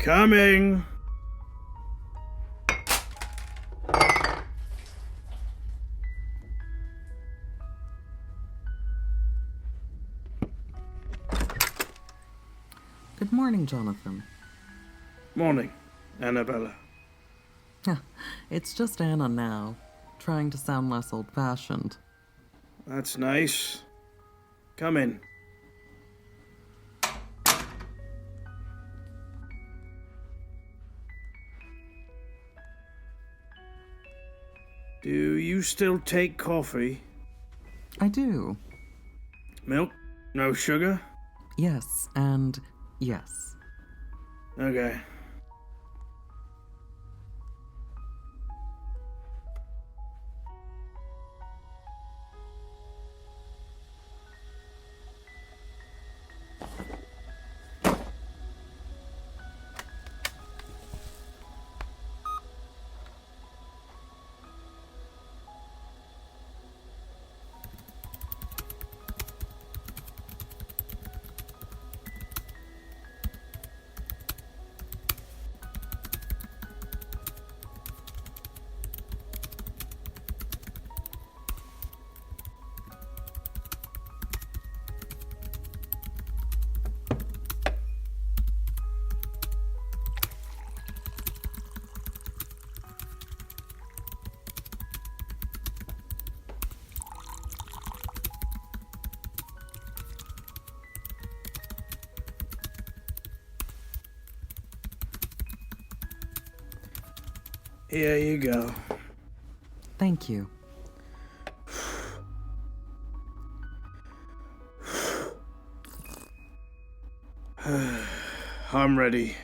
Coming! Good morning, Jonathan. Morning, Annabella. It's just Anna now, trying to sound less old-fashioned. That's nice. Come in. Do you still take coffee? I do. Milk? No sugar? Yes, and yes. Okay. Here you go. Thank you. I'm ready.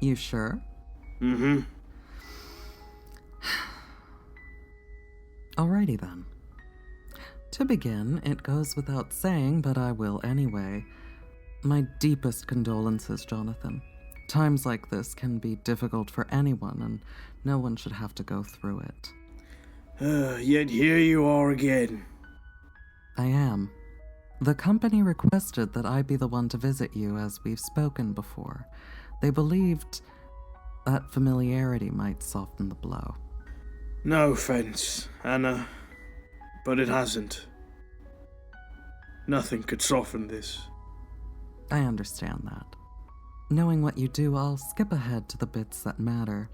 You sure? Mm-hmm. Alrighty then. To begin, it goes without saying, but I will anyway. My deepest condolences, Jonathan. Times like this can be difficult for anyone, and no one should have to go through it. Yet here you are again. I am. The company requested that I be the one to visit you, as we've spoken before. They believed that familiarity might soften the blow. No offense, Anna, but it hasn't. Nothing could soften this. I understand that. Knowing what you do, I'll skip ahead to the bits that matter.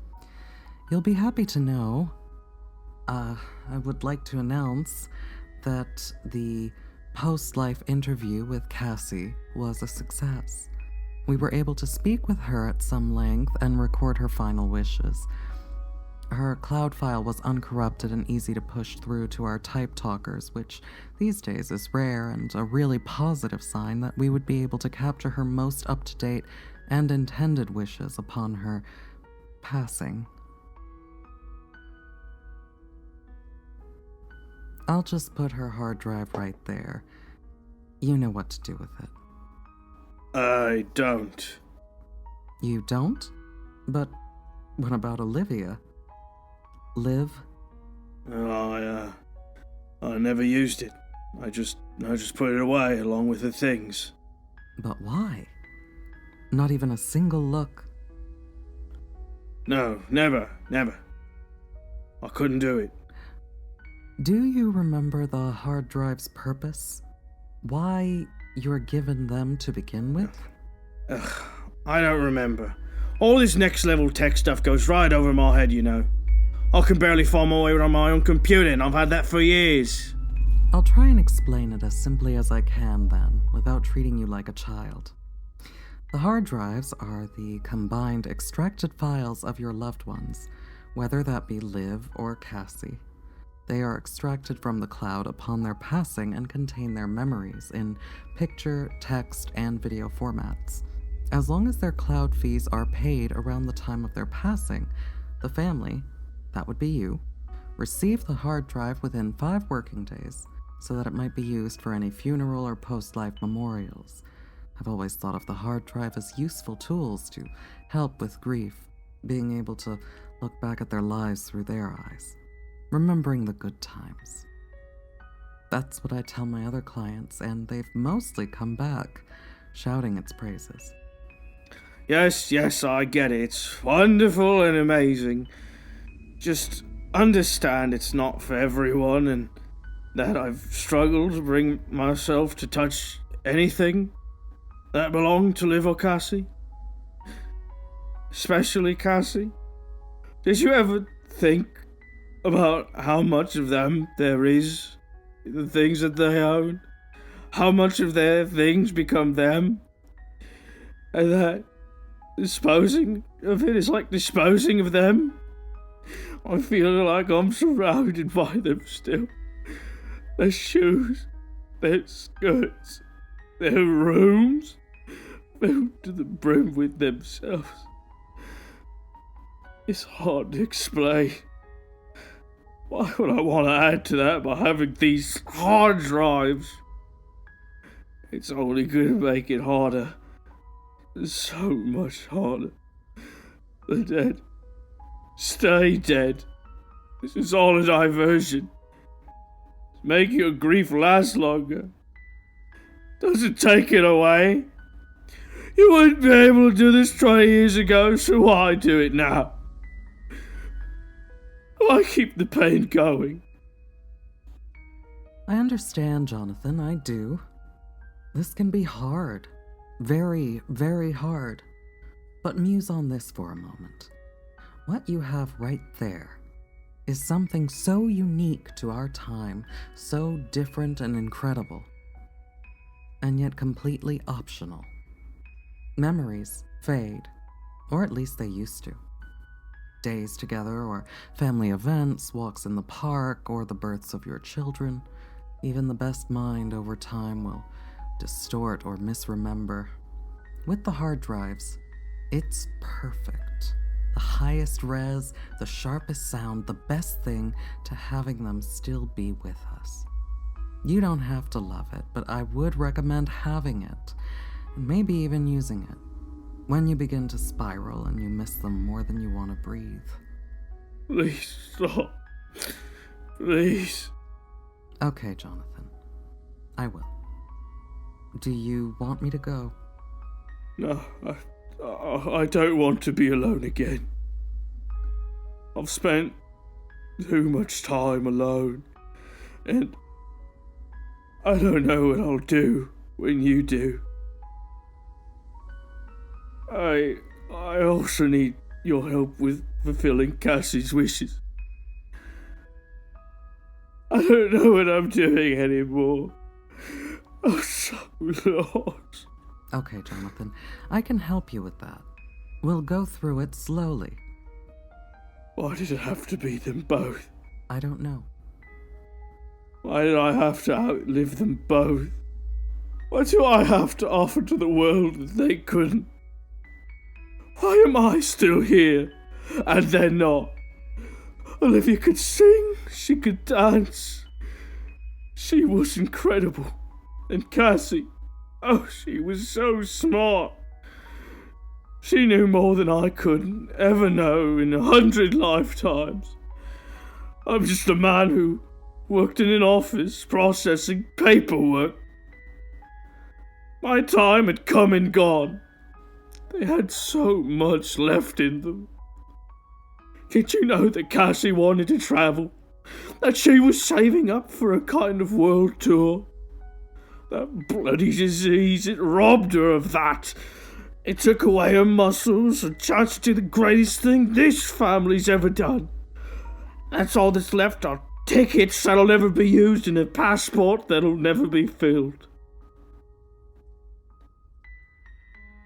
You'll be happy to know, I would like to announce that the post-life interview with Cassie was a success. We were able to speak with her at some length and record her final wishes. Her cloud file was uncorrupted and easy to push through to our type talkers, which these days is rare and a really positive sign that we would be able to capture her most up-to-date and intended wishes upon her passing. I'll just put her hard drive right there. You know what to do with it. I don't. You don't? But what about Olivia? Liv? I never used it. I just put it away along with the things. But why? Not even a single look. No, never. I couldn't do it. Do you remember the hard drive's purpose? Why you were given them to begin with? I don't remember. All this next level tech stuff goes right over my head, you know. I can barely find my way on my own computer, and I've had that for years. I'll try and explain it as simply as I can then, without treating you like a child. The hard drives are the combined extracted files of your loved ones, whether that be Liv or Cassie. They are extracted from the cloud upon their passing and contain their memories in picture, text, and video formats. As long as their cloud fees are paid around the time of their passing, the family, that would be you, receive the hard drive within 5 working days so that it might be used for any funeral or post-life memorials. I've always thought of the hard drive as useful tools to help with grief, being able to look back at their lives through their eyes, remembering the good times. That's what I tell my other clients, and they've mostly come back, shouting its praises. Yes, I get it. It's wonderful and amazing. Just understand it's not for everyone, and that I've struggled to bring myself to touch anything that belonged to little Cassie. Especially Cassie. Did you ever think about how much of them there is, the things that they own? How much of their things become them? And that disposing of it is like disposing of them? I feel like I'm surrounded by them still. Their shoes, their skirts, their rooms, filled to the brim with themselves. It's hard to explain. Why would I want to add to that by having these hard drives? It's only going to make it harder. So much harder. The dead stay dead. This is all a diversion. It's making your grief last longer. Doesn't take it away. You wouldn't be able to do this 20 years ago, so why do it now? Why keep the pain going? I understand, Jonathan, I do. This can be hard. Very, very hard. But muse on this for a moment. What you have right there is something so unique to our time, so different and incredible, and yet completely optional. Memories fade, or at least they used to. Days together, or family events, walks in the park, or the births of your children. Even the best mind over time will distort or misremember. With the hard drives, it's perfect. The highest res, the sharpest sound, the best thing to having them still be with us. You don't have to love it, but I would recommend having it, and maybe even using it, when you begin to spiral and you miss them more than you want to breathe. Please stop. Please. Okay, Jonathan. I will. Do you want me to go? No, I don't want to be alone again. I've spent too much time alone, and I don't know what I'll do when you do. I also need your help with fulfilling Cassie's wishes. I don't know what I'm doing anymore. I'm so lost. Okay, Jonathan, I can help you with that. We'll go through it slowly. Why did it have to be them both? I don't know. Why did I have to outlive them both? Why do I have to offer to the world that they couldn't? Why am I still here, and they're not? Olivia could sing, she could dance. She was incredible. And Cassie, oh, she was so smart. She knew more than I could ever know in 100 lifetimes. I'm just a man who worked in an office processing paperwork. My time had come and gone. They had so much left in them. Did you know that Cassie wanted to travel? That she was saving up for a kind of world tour? That bloody disease, it robbed her of that. It took away her muscles, a chance to do the greatest thing this family's ever done. That's all that's left are tickets that'll never be used and a passport that'll never be filled.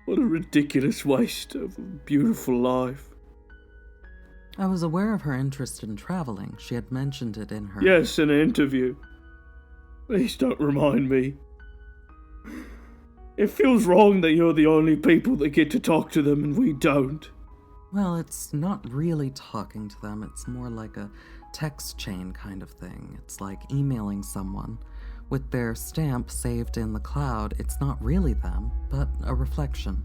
What a ridiculous waste of a beautiful life. I was aware of her interest in traveling. She had mentioned it in her... Yes, in an interview. Please don't remind me. It feels wrong that you're the only people that get to talk to them and we don't. Well, it's not really talking to them. It's more like a text chain kind of thing. It's like emailing someone. With their stamp saved in the cloud, it's not really them, but a reflection.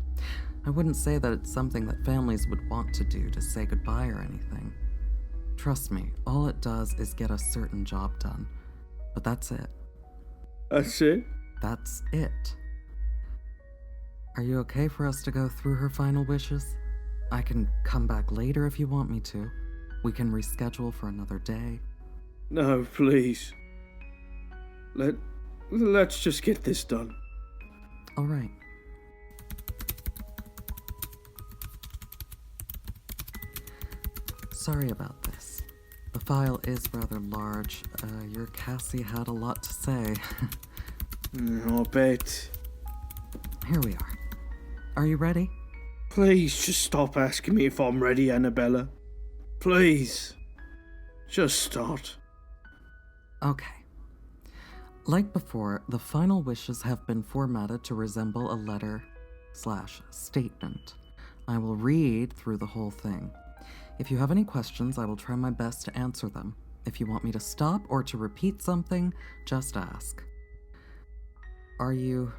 I wouldn't say that it's something that families would want to do to say goodbye or anything. Trust me, all it does is get a certain job done. But that's it. That's it? That's it. Are you okay for us to go through her final wishes? I can come back later if you want me to. We can reschedule for another day. No, please. Let's just get this done. All right. Sorry about this. The file is rather large. Your Cassie had a lot to say. I bet. Here we are. Are you ready? Please just stop asking me if I'm ready, Annabella. Please. Just start. Okay. Like before, the final wishes have been formatted to resemble a letter/statement. I will read through the whole thing. If you have any questions, I will try my best to answer them. If you want me to stop or to repeat something, just ask. Are you...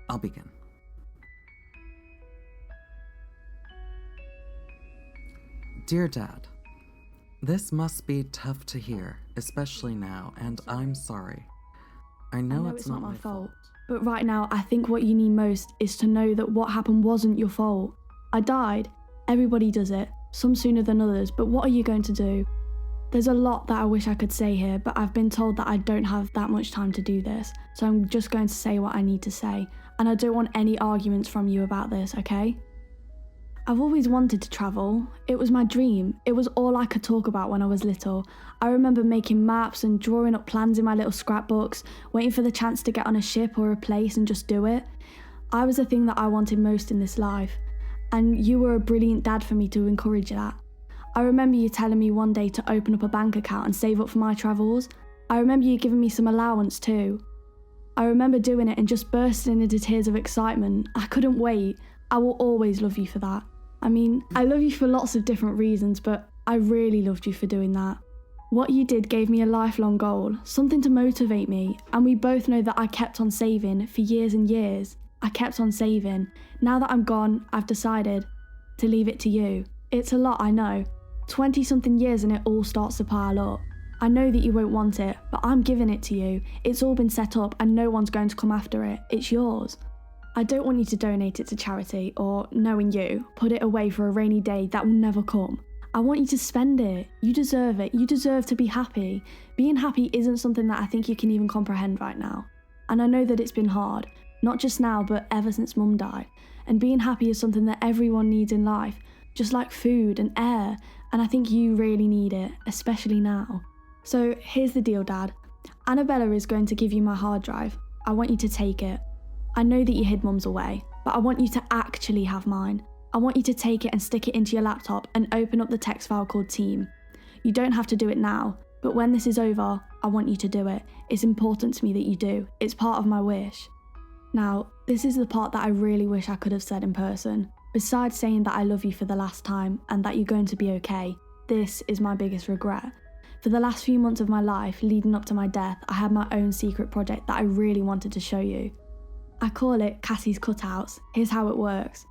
I'll begin. Dear Dad, this must be tough to hear, especially now, and I'm sorry. I know it's not my fault. But right now, I think what you need most is to know that what happened wasn't your fault. I died. Everybody does it, some sooner than others, but what are you going to do? There's a lot that I wish I could say here, but I've been told that I don't have that much time to do this, so I'm just going to say what I need to say, and I don't want any arguments from you about this, okay? I've always wanted to travel. It was my dream. It was all I could talk about when I was little. I remember making maps and drawing up plans in my little scrapbooks, waiting for the chance to get on a ship or a place and just do it. I was the thing that I wanted most in this life, and you were a brilliant dad for me to encourage that. I remember you telling me one day to open up a bank account and save up for my travels. I remember you giving me some allowance too. I remember doing it and just bursting into tears of excitement. I couldn't wait. I will always love you for that. I mean, I love you for lots of different reasons, but I really loved you for doing that. What you did gave me a lifelong goal, something to motivate me, and we both know that I kept on saving for years and years. I kept on saving. Now that I'm gone, I've decided to leave it to you. It's a lot, I know. 20-something years and it all starts to pile up. I know that you won't want it, but I'm giving it to you. It's all been set up and no one's going to come after it. It's yours. I don't want you to donate it to charity or, knowing you, put it away for a rainy day that will never come. I want you to spend it. You deserve it. You deserve to be happy. Being happy isn't something that I think you can even comprehend right now. And I know that it's been hard, not just now, but ever since Mum died. And being happy is something that everyone needs in life, just like food and air. And I think you really need it, especially now. So here's the deal, Dad. Annabella is going to give you my hard drive. I want you to take it. I know that you hid Mum's away, but I want you to actually have mine. I want you to take it and stick it into your laptop and open up the text file called Team. You don't have to do it now, but when this is over, I want you to do it. It's important to me that you do. It's part of my wish. Now, this is the part that I really wish I could have said in person. Besides saying that I love you for the last time and that you're going to be okay, this is my biggest regret. For the last few months of my life leading up to my death, I had my own secret project that I really wanted to show you. I call it Cassie's Cutouts. Here's how it works.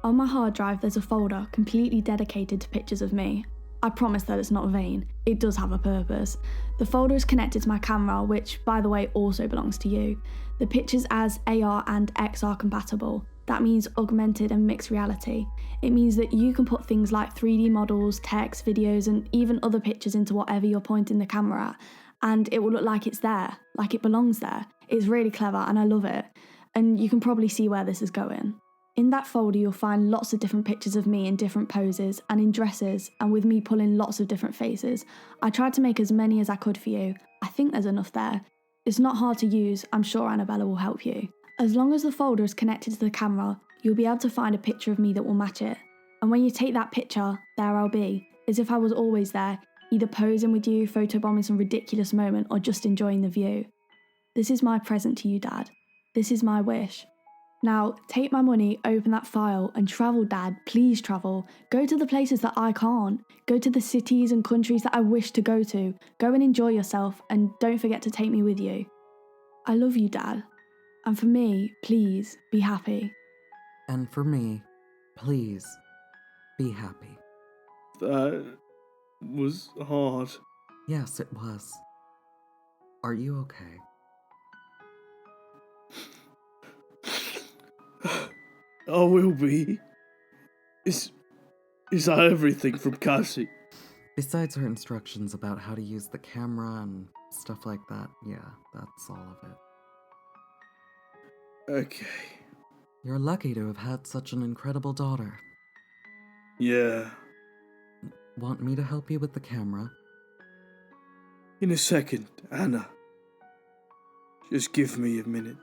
On my hard drive there's a folder completely dedicated to pictures of me. I promise that it's not vain, it does have a purpose. The folder is connected to my camera, which by the way also belongs to you. The pictures as AR and XR compatible. That means augmented and mixed reality. It means that you can put things like 3D models, text, videos and even other pictures into whatever you're pointing the camera at, and it will look like it's there, like it belongs there. It's really clever and I love it. And you can probably see where this is going. In that folder you'll find lots of different pictures of me in different poses and in dresses and with me pulling lots of different faces. I tried to make as many as I could for you. I think there's enough there. It's not hard to use, I'm sure Annabella will help you. As long as the folder is connected to the camera, you'll be able to find a picture of me that will match it. And when you take that picture, there I'll be, as if I was always there, either posing with you, photobombing some ridiculous moment or just enjoying the view. This is my present to you, Dad. This is my wish. Now, take my money, open that file, and travel, Dad. Please travel. Go to the places that I can't. Go to the cities and countries that I wish to go to. Go and enjoy yourself, and don't forget to take me with you. I love you, Dad. And for me, please, be happy. And for me, please, be happy. That was hard. Yes, it was. Are you okay? I will be. Is that everything from Cassie? Besides her instructions about how to use the camera and stuff like that, yeah, that's all of it. Okay. You're lucky to have had such an incredible daughter. Yeah. Want me to help you with the camera? In a second, Anna. Just give me a minute.